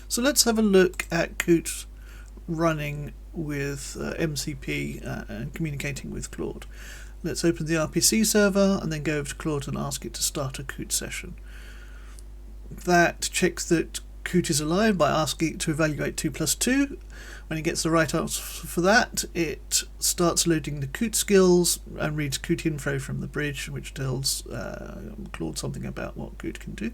So let's have a look at Coot running with MCP and communicating with Claude. Let's open the RPC server and then go over to Claude and ask it to start a Coot session. That checks that Coot is alive by asking it to evaluate 2 plus 2. When it gets the right answer for that, it starts loading the Coot skills and reads Coot info from the bridge, which tells Claude something about what Coot can do.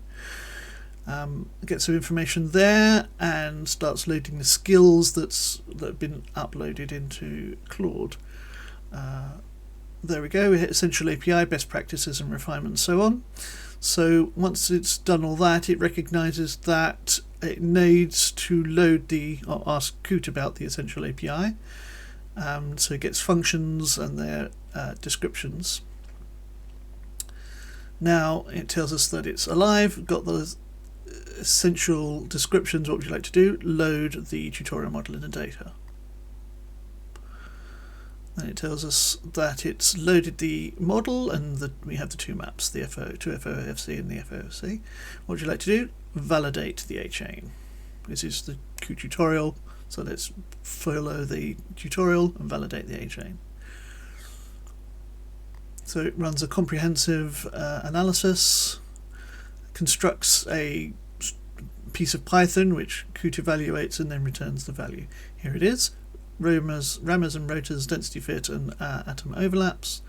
Gets some information there and starts loading the skills that have been uploaded into Claude. There we go, we hit Essential API, Best Practices and Refinement and so on. So once it's done all that, it recognises that it needs to load or ask Coot about the Essential API. So it gets functions and their descriptions. Now it tells us that it's alive, got the essential descriptions. What would you like to do? Load the tutorial model in the data. Then it tells us that it's loaded the model and that we have the two maps, the FOFC and the FOFC. What would you like to do? Validate the A-chain. This is the Coot tutorial, so let's follow the tutorial and validate the A-chain. So it runs a comprehensive analysis, constructs a piece of Python which Coot evaluates and then returns the value. Here it is. Rammers and rotors, density fit and atom overlaps.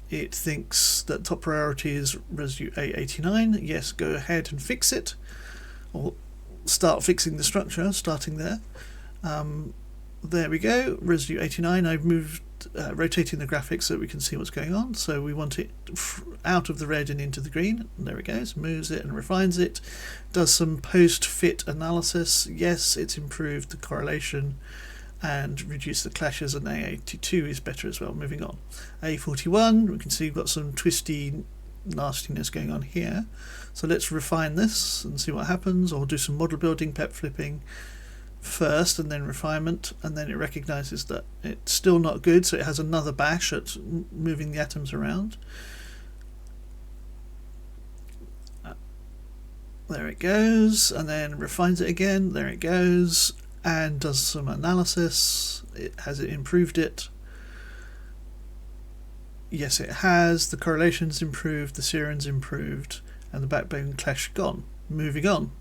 It thinks that top priority is residue A89. Yes, go ahead and fix it, or start fixing the structure, starting there. There we go, residue 89. I've moved rotating the graphics so that we can see what's going on. So we want it out of the red and into the green. And there it goes, moves it and refines it. Does some post-fit analysis. Yes, it's improved the correlation and reduced the clashes, and A82 is better as well. Moving on. A41, we can see we've got some twisty nastiness going on here. So let's refine this and see what happens, or do some model building, pep flipping first and then refinement, and then it recognizes that it's still not good, so it has another bash at moving the atoms around. There it goes, and then refines it again. There it goes, and does some analysis. Has it improved it? Yes, it has. The correlation's improved, the seron's improved, and the backbone clash gone. Moving on.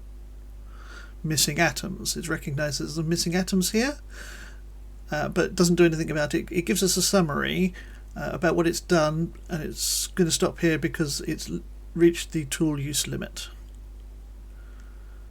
Missing atoms. It recognises the missing atoms here, but doesn't do anything about it. It gives us a summary about what it's done, and it's going to stop here because it's reached the tool use limit.